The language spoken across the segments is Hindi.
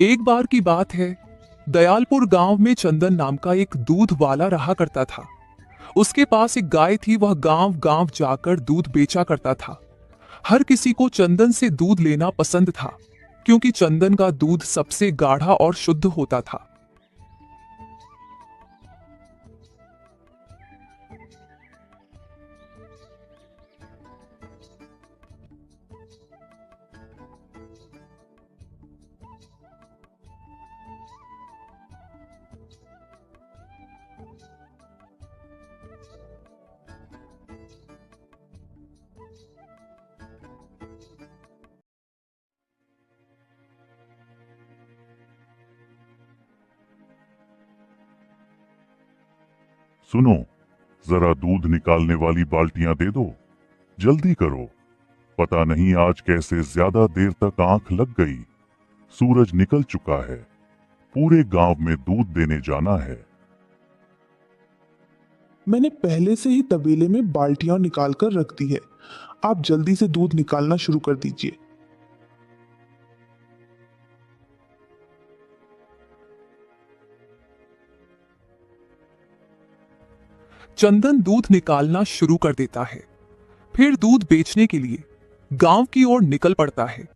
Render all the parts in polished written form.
एक बार की बात है। दयालपुर गांव में चंदन नाम का एक दूध वाला रहा करता था। उसके पास एक गाय थी। वह गांव गांव जाकर दूध बेचा करता था। हर किसी को चंदन से दूध लेना पसंद था, क्योंकि चंदन का दूध सबसे गाढ़ा और शुद्ध होता था। सुनो, जरा दूध निकालने वाली बाल्टियां दे दो। जल्दी करो। पता नहीं आज कैसे ज्यादा देर तक आंख लग गई। सूरज निकल चुका है। पूरे गांव में दूध देने जाना है। मैंने पहले से ही तबेले में बाल्टियां निकाल कर रख दी है। आप जल्दी से दूध निकालना शुरू कर दीजिए। चंदन दूध निकालना शुरू कर देता है, फिर दूध बेचने के लिए गांव की ओर निकल पड़ता है।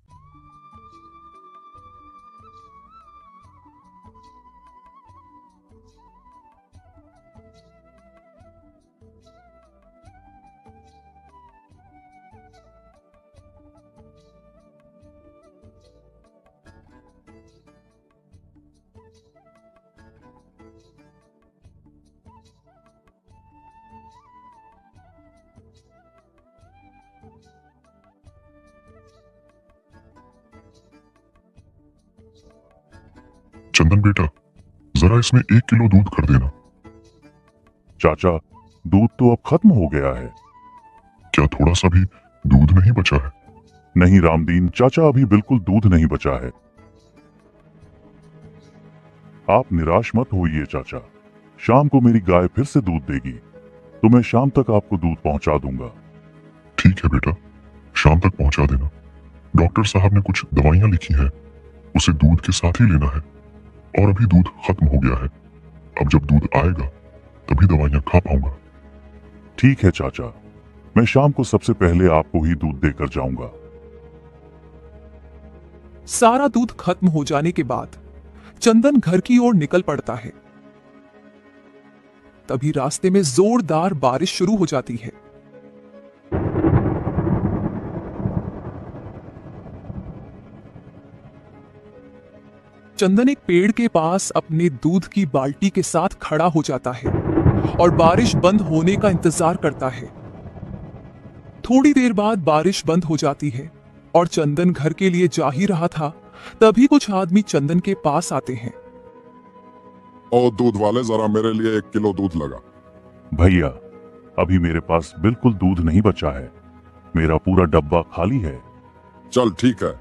चंदन बेटा, जरा इसमें 1 किलो दूध कर देना। चाचा, दूध तो अब खत्म हो गया है। क्या थोड़ा सा भी दूध नहीं बचा है? नहीं रामदीन चाचा, अभी बिल्कुल दूध नहीं बचा है। आप निराश मत होइए चाचा। शाम को मेरी गाय फिर से दूध देगी, तो मैं शाम तक आपको दूध पहुंचा दूंगा। ठीक है बेटा, शाम तक पहुंचा देना। डॉक्टर साहब ने कुछ दवाइयां लिखी है, उसे दूध के साथ ही लेना है। और अभी दूध खत्म हो गया है। अब जब दूध आएगा तभी दवाइयां खा पाऊंगा। ठीक है चाचा, मैं शाम को सबसे पहले आपको ही दूध देकर जाऊंगा। सारा दूध खत्म हो जाने के बाद चंदन घर की ओर निकल पड़ता है। तभी रास्ते में जोरदार बारिश शुरू हो जाती है। चंदन एक पेड़ के पास अपने दूध की बाल्टी के साथ खड़ा हो जाता है और बारिश बंद होने का इंतजार करता है। थोड़ी देर बाद बारिश बंद हो जाती है और चंदन घर के लिए जा ही रहा था, तभी कुछ आदमी चंदन के पास आते हैं। और दूध वाले, जरा मेरे लिए 1 किलो दूध लगा। भैया, अभी मेरे पास बिल्कुल दूध नहीं बचा है। मेरा पूरा डब्बा खाली है। चल ठीक है,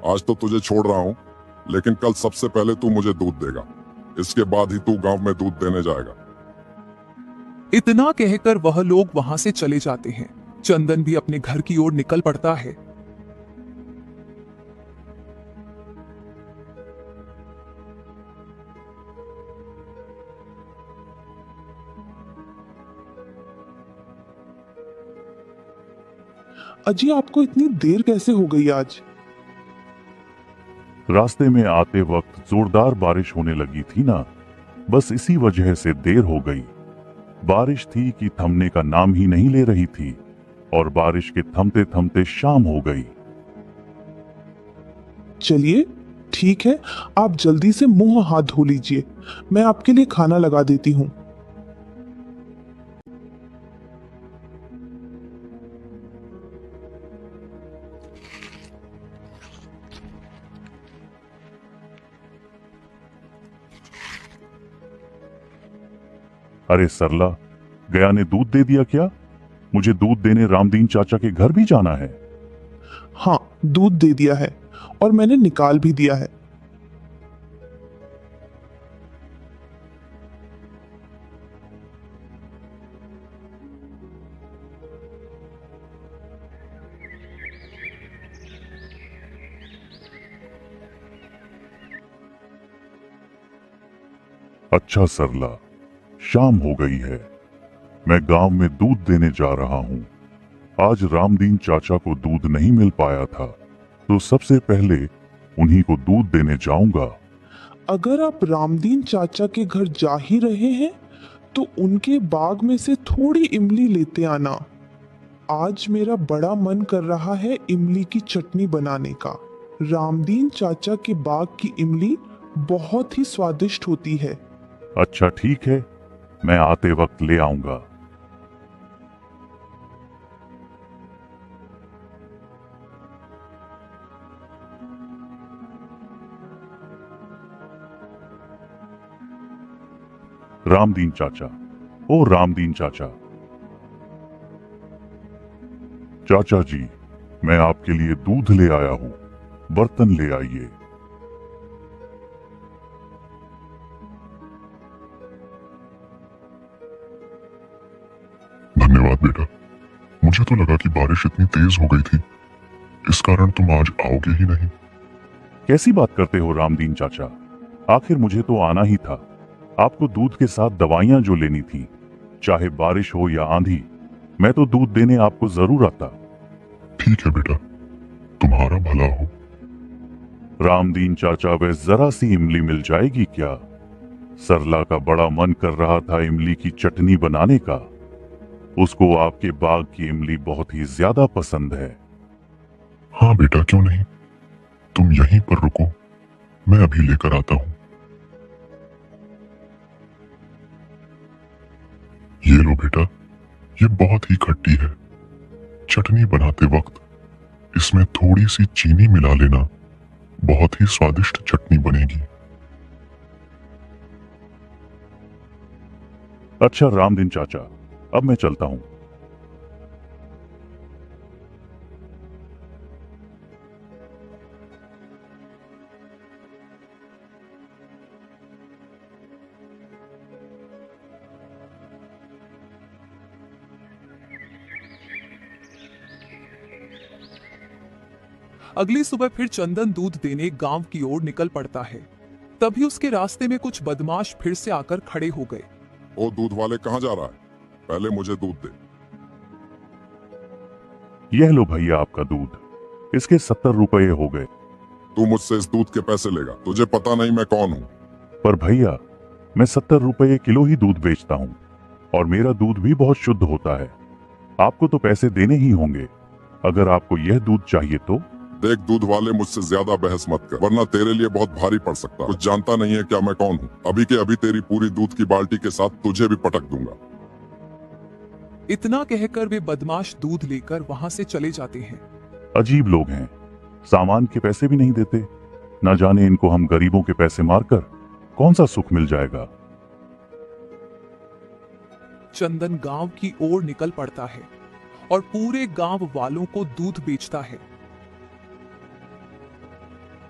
आज तो तुझे छोड़ रहा हूँ, लेकिन कल सबसे पहले तू मुझे दूध देगा। इसके बाद ही तू गांव में दूध देने जाएगा। इतना कहकर वह लोग वहां से चले जाते हैं। चंदन भी अपने घर की ओर निकल पड़ता है। अजी, आपको इतनी देर कैसे हो गई आज? रास्ते में आते वक्त जोरदार बारिश होने लगी थी ना, बस इसी वजह से देर हो गई। बारिश थी कि थमने का नाम ही नहीं ले रही थी, और बारिश के थमते थमते शाम हो गई। चलिए ठीक है, आप जल्दी से मुंह हाथ धो लीजिए। मैं आपके लिए खाना लगा देती हूँ। अरे सरला, गया ने दूध दे दिया क्या? मुझे दूध देने रामदीन चाचा के घर भी जाना है। हाँ, दूध दे दिया है और मैंने निकाल भी दिया है। अच्छा सरला, शाम हो गई है। मैं गांव में दूध देने जा रहा हूँ। आज रामदीन चाचा को दूध नहीं मिल पाया था, तो सबसे पहले उन्हीं को दूध देने जाऊंगा। अगर आप रामदीन चाचा के घर जा ही रहे हैं तो उनके बाग में से थोड़ी इमली लेते आना। आज मेरा बड़ा मन कर रहा है इमली की चटनी बनाने का। रामदीन चाचा के बाग की इमली बहुत ही स्वादिष्ट होती है। अच्छा ठीक है, मैं आते वक्त ले आऊंगा। रामदीन चाचा, ओ रामदीन चाचा। चाचा जी, मैं आपके लिए दूध ले आया हूं, बर्तन ले आइए। धन्यवाद बेटा। मुझे तो लगा कि बारिश इतनी तेज हो गई थी, इस कारण तुम आज आओगे ही नहीं। कैसी बात करते हो रामदीन चाचा, आखिर मुझे तो आना ही था। आपको दूध के साथ दवाइयां जो लेनी थी, चाहे बारिश हो या आंधी, मैं तो दूध देने आपको जरूर आता। ठीक है बेटा, तुम्हारा भला हो। रामदीन चाचा, वह जरा सी इमली मिल जाएगी क्या? सरला का बड़ा मन कर रहा था इमली की चटनी बनाने का। उसको आपके बाग की इमली बहुत ही ज्यादा पसंद है। हाँ बेटा, क्यों नहीं। तुम यहीं पर रुको, मैं अभी लेकर आता हूं। ये लो बेटा, ये बहुत ही खट्टी है। चटनी बनाते वक्त इसमें थोड़ी सी चीनी मिला लेना, बहुत ही स्वादिष्ट चटनी बनेगी। अच्छा रामदीन चाचा, अब मैं चलता हूं। अगली सुबह फिर चंदन दूध देने गांव की ओर निकल पड़ता है। तभी उसके रास्ते में कुछ बदमाश फिर से आकर खड़े हो गए। ओ दूध वाले, कहाँ जा रहा है? पहले मुझे दूध दे। यह लो भैया आपका दूध, इसके 70 रुपये हो गए। तू मुझसे इस दूध के पैसे लेगा? तुझे पता नहीं मैं कौन हूँ? पर भैया, मैं 70 रुपये किलो ही दूध बेचता हूँ और मेरा दूध भी बहुत शुद्ध होता है। आपको तो पैसे देने ही होंगे। अगर आपको यह दूध चाहिए तो। देख दूध वाले, मुझसे ज्यादा बहस मत कर, वरना तेरे लिए बहुत भारी पड़ सकता है। कुछ जानता नहीं है क्या मैं कौन हूँ? अभी के अभी तेरी पूरी दूध की बाल्टी के साथ तुझे भी पटक दूंगा। इतना कहकर वे बदमाश दूध लेकर वहां से चले जाते हैं। अजीब लोग हैं, सामान के पैसे भी नहीं देते। न जाने इनको हम गरीबों के पैसे मारकर कौन सा सुख मिल जाएगा। चंदन गांव की ओर निकल पड़ता है और पूरे गांव वालों को दूध बेचता है।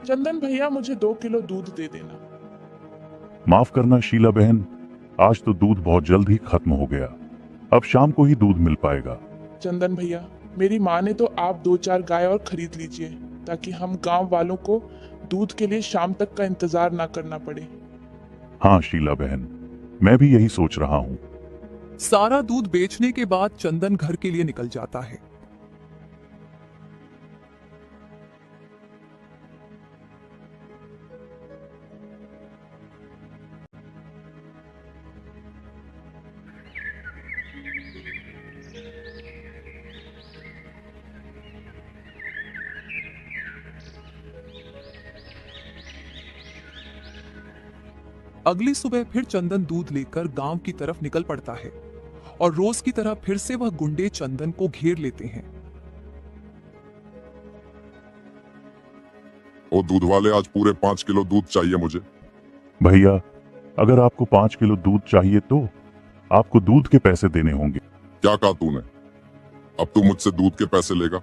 चंदन भैया, मुझे 2 किलो दूध दे देना। माफ करना शीला बहन, आज तो दूध बहुत जल्द ही खत्म हो गया। अब शाम को ही दूध मिल पाएगा। चंदन भैया, मेरी माँ ने तो आप 2-4 गाय और खरीद लीजिए, ताकि हम गांव वालों को दूध के लिए शाम तक का इंतजार ना करना पड़े। हाँ शीला बहन, मैं भी यही सोच रहा हूँ। सारा दूध बेचने के बाद चंदन घर के लिए निकल जाता है। अगली सुबह फिर चंदन दूध लेकर गांव की तरफ निकल पड़ता है और रोज की तरह फिर से वह गुंडे चंदन को घेर लेते हैं। ओ दूध वाले, आज पूरे 5 किलो दूध चाहिए मुझे। भैया, अगर आपको 5 किलो दूध चाहिए तो आपको दूध के पैसे देने होंगे। क्या कहा तूने? अब तू मुझसे दूध के पैसे लेगा?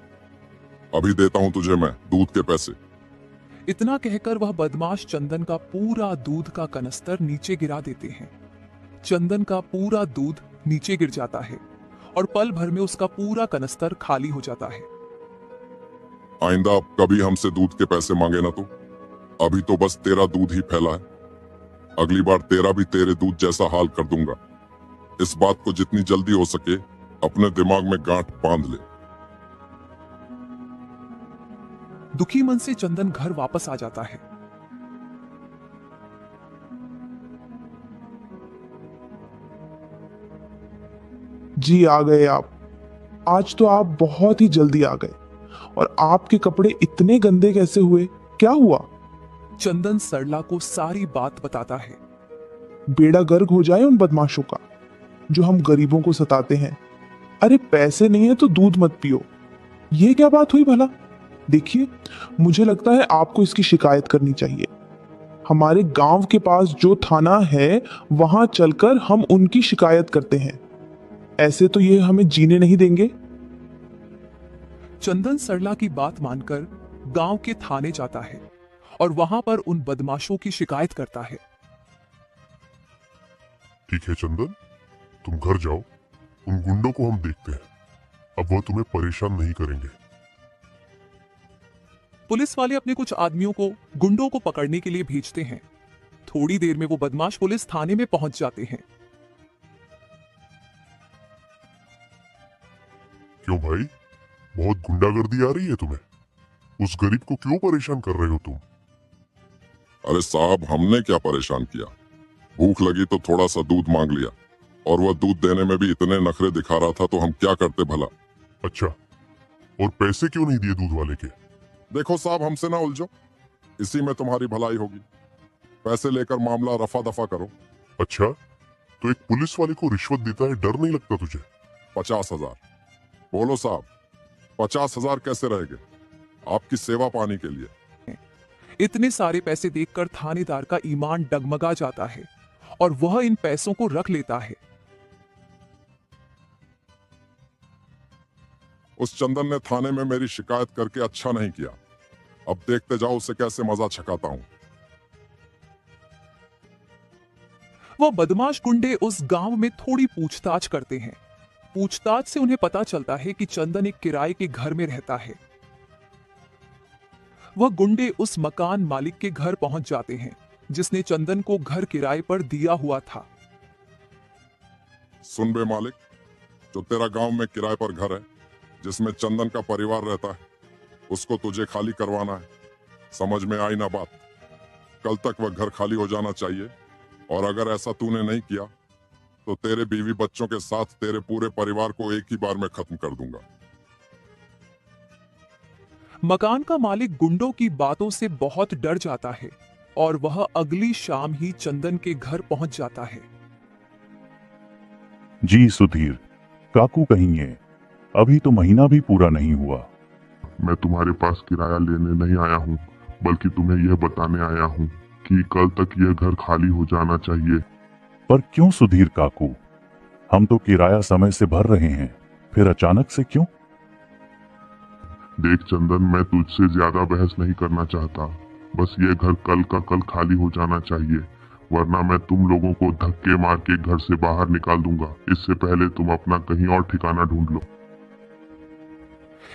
अभी देता हूँ तुझे मैं दूध के पैसे। इतना कहकर वह बदमाश चंदन का पूरा दूध का कनस्तर नीचे गिरा देते हैं। चंदन का पूरा दूध नीचे गिर जाता है और पल भर में उसका पूरा कनस्तर खाली हो जाता है। आइंदा अब कभी हमसे दूध के पैसे मांगे ना तो। अभी तो बस तेरा दूध ही फैला है। अगली बार तेरा भी तेरे दूध जैसा हाल कर दूंगा। इस बात को जितनी जल्दी हो सके अपने दिमाग में गांठ बांध ले। दुखी मन से चंदन घर वापस आ जाता है। जी आ गए आप। आज तो आप बहुत ही जल्दी आ गए। और आपके कपड़े इतने गंदे कैसे हुए? क्या हुआ? चंदन सरला को सारी बात बताता है। बेड़ा गर्क हो जाए उन बदमाशों का जो हम गरीबों को सताते हैं। अरे पैसे नहीं है तो दूध मत पियो। ये क्या बात हुई भला? देखिए, मुझे लगता है आपको इसकी शिकायत करनी चाहिए। हमारे गांव के पास जो थाना है वहां चलकर हम उनकी शिकायत करते हैं। ऐसे तो ये हमें जीने नहीं देंगे। चंदन सरला की बात मानकर गांव के थाने जाता है और वहां पर उन बदमाशों की शिकायत करता है। ठीक है चंदन, तुम घर जाओ, उन गुंडों को हम देखते हैं। अब वह तुम्हें परेशान नहीं करेंगे। पुलिस वाले अपने कुछ आदमियों को गुंडों को पकड़ने के लिए भेजते हैं। थोड़ी देर में वो बदमाश पुलिस थाने में पहुंच जाते हैं। क्यों भाई, बहुत गुंडागर्दी आ रही है तुम्हें? उस गरीब को क्यों परेशान कर रहे हो तुम? अरे साहब, हमने क्या परेशान किया? भूख लगी तो थोड़ा सा दूध मांग लिया और वह दूध देने में भी इतने नखरे दिखा रहा था तो हम क्या करते भला। अच्छा, और पैसे क्यों नहीं दिए दूध वाले के? देखो साहब, हमसे ना उलझो, इसी में तुम्हारी भलाई होगी। पैसे लेकर मामला रफा दफा करो। अच्छा, तो एक पुलिस वाले को रिश्वत देता है, डर नहीं लगता तुझे? 50,000। बोलो साहब, 50,000 कैसे रहेंगे आपकी सेवा पाने के लिए? इतने सारे पैसे देखकर थानेदार का ईमान डगमगा जाता है और वह इन पैसों को रख लेता है। उस चंदन ने थाने में मेरी शिकायत करके अच्छा नहीं किया। अब देखते जाओ उसे कैसे मजा छकाता हूं। वह बदमाश गुंडे उस गांव में थोड़ी पूछताछ करते हैं। पूछताछ से उन्हें पता चलता है कि चंदन एक किराए के घर में रहता है। वह गुंडे उस मकान मालिक के घर पहुंच जाते हैं जिसने चंदन को घर किराए पर दिया हुआ था। सुन बे मालिक, जो तेरा गांव में किराए पर घर है जिसमें चंदन का परिवार रहता है, उसको तुझे खाली करवाना है। समझ में आई ना बात? कल तक वह घर खाली हो जाना चाहिए और अगर ऐसा तूने नहीं किया तो तेरे बीवी बच्चों के साथ तेरे पूरे परिवार को एक ही बार में खत्म कर दूंगा। मकान का मालिक गुंडों की बातों से बहुत डर जाता है और वह अगली शाम ही चंदन के घर पहुंच जाता है। जी सुधीर, काकू कहीं है? अभी तो महीना भी पूरा नहीं हुआ। मैं तुम्हारे पास किराया लेने नहीं आया हूँ, बल्कि तुम्हें यह बताने आया हूँ कि कल तक यह घर खाली हो जाना चाहिए। पर क्यों सुधीर काकू? हम तो किराया समय से भर रहे हैं, फिर अचानक से क्यों? देख चंदन, मैं तुझसे ज्यादा बहस नहीं करना चाहता। बस ये घर कल का कल खाली हो जाना चाहिए, वरना मैं तुम लोगों को धक्के मार के घर से बाहर निकाल दूंगा। इससे पहले तुम अपना कहीं और ठिकाना ढूंढ लो।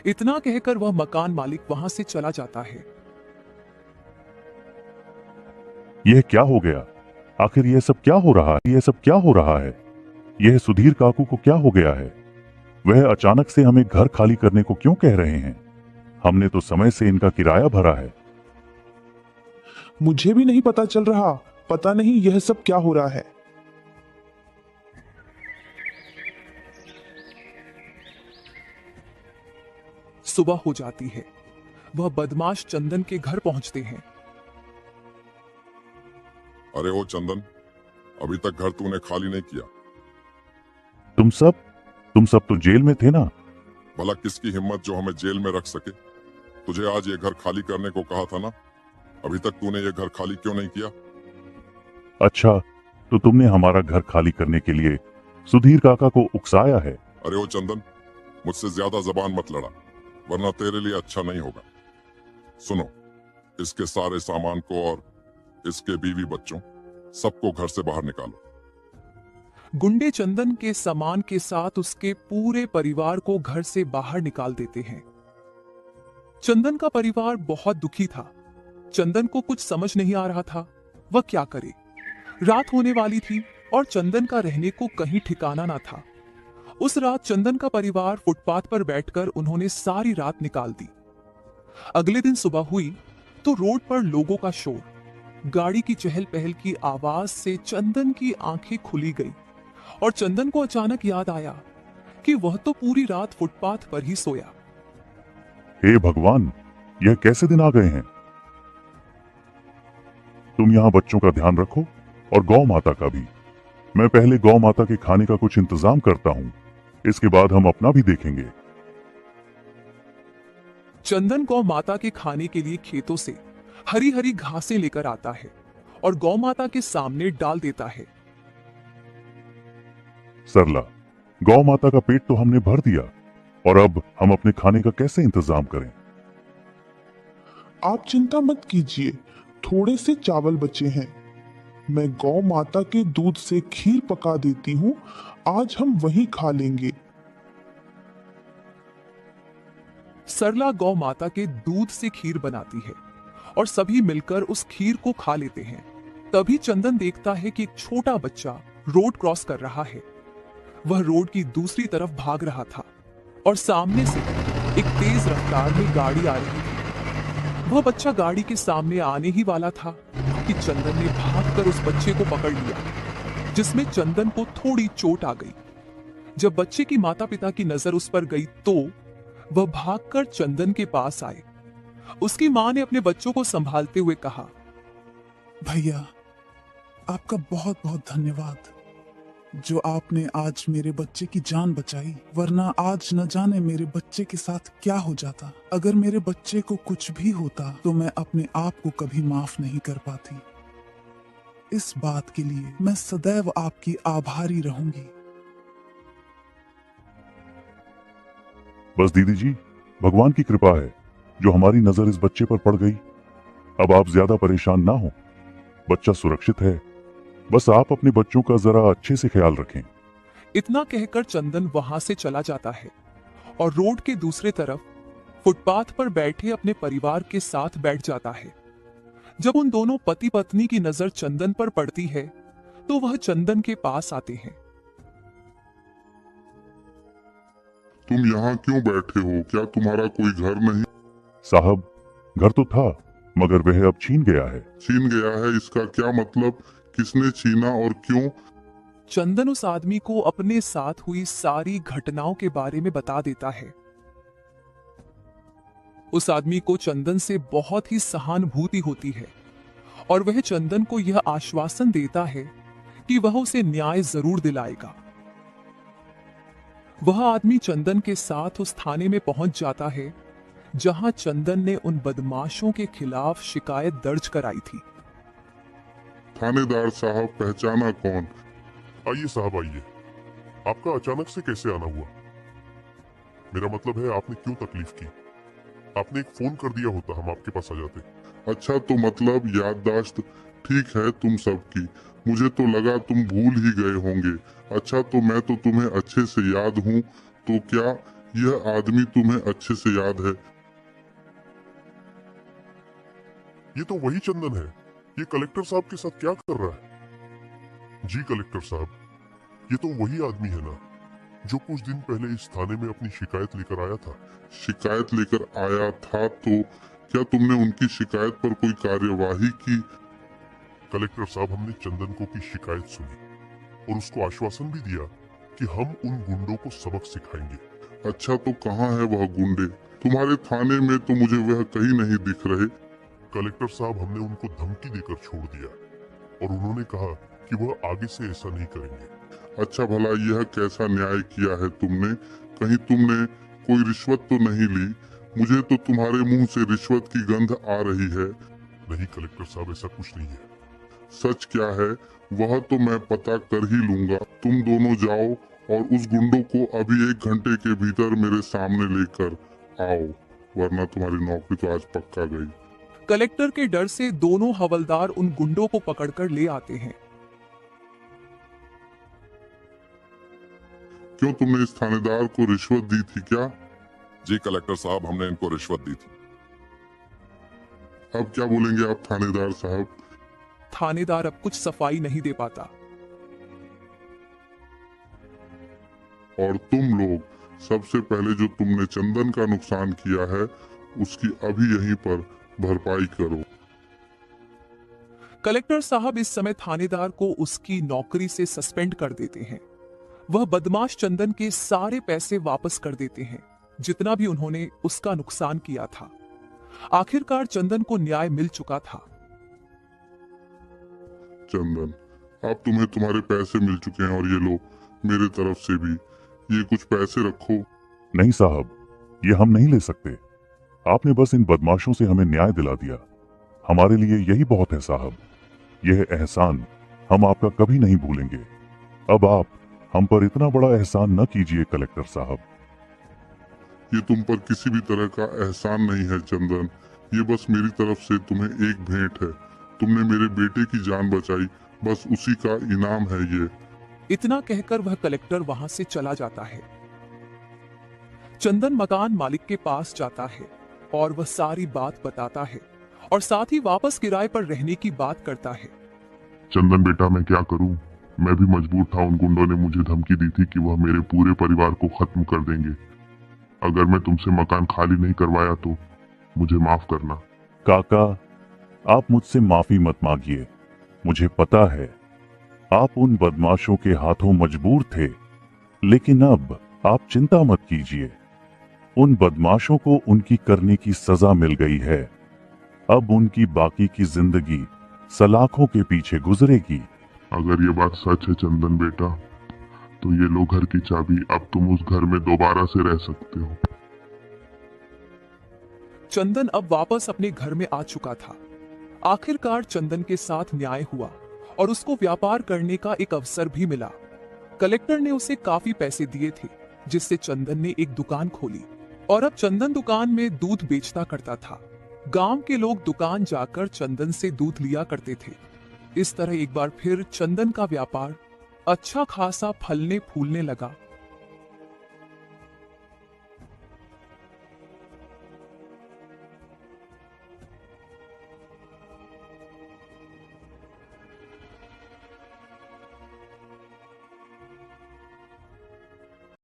इतना कहकर वह मकान मालिक वहां से चला जाता है। यह क्या हो गया? आखिर यह सब क्या हो रहा है? यह सब क्या हो रहा है? यह सुधीर काकू को क्या हो गया है? वह अचानक से हमें घर खाली करने को क्यों कह रहे हैं? हमने तो समय से इनका किराया भरा है। मुझे भी नहीं पता चल रहा। पता नहीं यह सब क्या हो रहा है। सुबह हो जाती है। वह बदमाश चंदन के घर पहुंचते हैं। अरे ओ चंदन, अभी तक घर तूने खाली नहीं किया। तुम सब तो जेल में थे ना? भला किसकी हिम्मत जो हमें जेल में रख सके? तुझे आज ये घर खाली करने को कहा था ना? अभी तक तूने ये घर खाली क्यों नहीं किया? अच्छा, तो तुमने हमारा घर खाली करने के लिए सुधीर काका को उकसाया है? अरे ओ चंदन, मुझसे ज्यादा जबान मत लड़ा, वरना तेरे लिए अच्छा नहीं होगा। सुनो, इसके सारे सामान को और इसके बीवी बच्चों सबको घर से बाहर निकालो। गुंडे चंदन के सामान के साथ उसके पूरे परिवार को घर से बाहर निकाल देते हैं। चंदन का परिवार बहुत दुखी था। चंदन को कुछ समझ नहीं आ रहा था वह क्या करे। रात होने वाली थी और चंदन का रहने को कहीं ठिकाना ना था। उस रात चंदन का परिवार फुटपाथ पर बैठकर उन्होंने सारी रात निकाल दी। अगले दिन सुबह हुई तो रोड पर लोगों का शोर, गाड़ी की चहल पहल की आवाज से चंदन की आंखें खुली गई और चंदन को अचानक याद आया कि वह तो पूरी रात फुटपाथ पर ही सोया। हे भगवान, यह कैसे दिन आ गए हैं। तुम यहाँ बच्चों का ध्यान रखो और गौ माता का भी। मैं पहले गौ माता के खाने का कुछ इंतजाम करता हूँ, इसके बाद हम अपना भी देखेंगे। चंदन गौ माता के खाने के लिए खेतों से हरी हरी घासें लेकर आता है और गौ माता के सामने डाल देता है। सरला, गौ माता का पेट तो हमने भर दिया और अब हम अपने खाने का कैसे इंतजाम करें। आप चिंता मत कीजिए, थोड़े से चावल बचे हैं। मैं गौ माता के दूध से खीर पका देती हूँ, आज हम वही खा लेंगे। सरला गौ माता के दूध से खीर बनाती है और सभी मिलकर उस खीर को खा लेते हैं। तभी चंदन देखता है कि एक छोटा बच्चा रोड क्रॉस कर रहा है। वह रोड की दूसरी तरफ भाग रहा था और सामने से एक तेज रफ्तार में गाड़ी आ रही थी। वह बच्चा गाड़ी के सामने आने ही वाला था कि चंदन ने भागकर उस बच्चे को पकड़ लिया, जिसमें चंदन को थोड़ी चोट आ गई। जब बच्चे की माता पिता की नजर उस पर गई तो वह भागकर चंदन के पास आए। उसकी मां ने अपने बच्चों को संभालते हुए कहा, भैया, आपका बहुत बहुत धन्यवाद जो आपने आज मेरे बच्चे की जान बचाई, वरना आज न जाने मेरे बच्चे के साथ क्या हो जाता। अगर मेरे बच्चे को कुछ भी होता तो मैं अपने आप को कभी माफ नहीं कर पाती। इस बात के लिए मैं सदैव आपकी आभारी रहूंगी। बस दीदी जी, भगवान की कृपा है जो हमारी नजर इस बच्चे पर पड़ गई। अब आप ज्यादा परेशान ना हो, बच्चा सुरक्षित है। बस आप अपने बच्चों का जरा अच्छे से ख्याल रखें। इतना कहकर चंदन वहां से चला जाता है और रोड के दूसरे तरफ फुटपाथ पर बैठे अपने परिवार के साथ बैठ जाता है। जब उन दोनों पति पत्नी की नजर चंदन पर पड़ती है तो वह चंदन के पास आते हैं। तुम यहाँ क्यों बैठे हो? क्या तुम्हारा कोई घर नहीं? साहब, घर तो था मगर वह अब छीन गया है। छीन गया है, इसका क्या मतलब? किसने छीना और क्यों? चंदन उस आदमी को अपने साथ हुई सारी घटनाओं के बारे में बता देता है। उस आदमी को चंदन से बहुत ही सहानुभूति होती है और वह चंदन को यह आश्वासन देता है कि वह उसे न्याय जरूर दिलाएगा। वह आदमी चंदन के साथ उस थाने में पहुंच जाता है जहां चंदन ने उन बदमाशों के खिलाफ शिकायत दर्ज कराई थी। थानेदार साहब, पहचाना कौन? आइए साहब आइए। आपका अचानक से कैसे आना हुआ? मेरा मतलब है आपने क्यों तकलीफ की? आपने एक फोन कर दिया होता, हम आपके पास आ जाते। अच्छा, तो मतलब याददाश्त ठीक है तुम सबकी। मुझे तो लगा तुम भूल ही गए होंगे। अच्छा, तो मैं तो तुम्हें अच्छे से याद हूँ, तो क्या यह आदमी तुम्हें अच्छे से याद है? ये तो वही चंदन है। ये कलेक्टर साहब के साथ क्या कर रहा है? जी कलेक्टर साहब, ये तो वही आदमी है ना जो कुछ दिन पहले इस थाने में अपनी शिकायत लेकर आया था। शिकायत लेकर आया था, तो क्या तुमने उनकी शिकायत पर कोई कार्यवाही की? कलेक्टर साहब, हमने चंदन को की शिकायत सुनी और उसको आश्वासन भी दिया कि हम उन गुंडों को सबक सिखाएंगे। अच्छा, तो कहाँ है वह गुंडे? तुम्हारे थाने में तो मुझे वह कहीं नहीं दिख रहे। कलेक्टर साहब, हमने उनको धमकी देकर छोड़ दिया और उन्होंने कहा कि वह आगे से ऐसा नहीं करेंगे। अच्छा, भला यह कैसा न्याय किया है तुमने? कहीं तुमने कोई रिश्वत तो नहीं ली? मुझे तो तुम्हारे मुंह से रिश्वत की गंध आ रही है। नहीं कलेक्टर साहब, ऐसा कुछ नहीं है। सच क्या है वह तो मैं पता कर ही लूंगा। तुम दोनों जाओ और उस गुंडों को अभी 1 घंटे के भीतर मेरे सामने लेकर आओ, वरना तुम्हारी नौकरी तो आज पक्का गई। कलेक्टर के डर से दोनों हवलदार उन गुंडों को पकड़कर ले आते हैं। क्यों, तुमने इस थानेदार को रिश्वत दी थी क्या? जी कलेक्टर साहब, हमने इनको रिश्वत दी थी। अब क्या बोलेंगे आप थानेदार साहब? थानेदार अब कुछ सफाई नहीं दे पाता। और तुम लोग सबसे पहले जो तुमने चंदन का नुकसान किया है उसकी अभी यहीं पर भरपाई करो। कलेक्टर साहब इस समय थानेदार को उसकी नौकरी से सस्पेंड कर देते हैं। वह बदमाश चंदन के सारे पैसे वापस कर देते हैं, जितना भी उन्होंने उसका नुकसान किया था। आखिरकार चंदन को न्याय मिल चुका था। चंदन, अब तुम्हें तुम्हारे पैसे मिल चुके हैं और ये लो मेरे तरफ से भी ये कुछ पैसे रखो। नहीं साहब, ये हम नहीं ले सकते। आपने बस इन बदमाशों से हमें न्याय दिला दिया। हमारे लिए यही बहुत है साहब। यह एहसान हम आपका कभी नहीं भूलेंगे। अब आप हम पर इतना बड़ा एहसान न कीजिए कलेक्टर साहब। ये तुम पर किसी भी तरह का एहसान नहीं है चंदन, ये बस मेरी तरफ से तुम्हें एक भेंट है। तुमने मेरे बेटे की जान बचाई, बस उसी का इनाम है ये। इतना कहकर वह कलेक्टर वहां से चला जाता है। चंदन मकान मालिक के पास जाता है और वह सारी बात बताता है और साथ ही वापस किराए पर रहने की बात करता है। चंदन बेटा, मैं क्या करूं? मैं भी मजबूर था। उन गुंडों ने मुझे धमकी दी थी कि वह मेरे पूरे परिवार को खत्म कर देंगे। अगर मैं तुमसे मकान खाली नहीं करवाया तो मुझे माफ करना। काका, आप मुझसे माफी मत मांगिए। मुझे पता है आप उन बदमाशों के हाथों मजबूर थे, लेकिन अब आप चिंता मत कीजिए। उन बदमाशों को उनकी करने की सजा मिल गई है। अब उनकी बाकी की जिंदगी सलाखों के पीछे गुजरेगी। अगर ये बात सच है चंदन बेटा, तो ये लो घर की चाबी। अब तुम उस घर में दोबारा से रह सकते हो। चंदन अब वापस अपने घर में आ चुका था। आखिरकार चंदन के साथ न्याय हुआ और उसको व्यापार करने का एक अवसर भी मिला। कलेक्टर ने उसे काफी पैसे दिए थे, जिससे चंदन ने एक दुकान खोली और अब चंदन दुकान में दूध बेचता करता था। गांव के लोग दुकान जाकर चंदन से दूध लिया करते थे। इस तरह एक बार फिर चंदन का व्यापार अच्छा खासा फलने फूलने लगा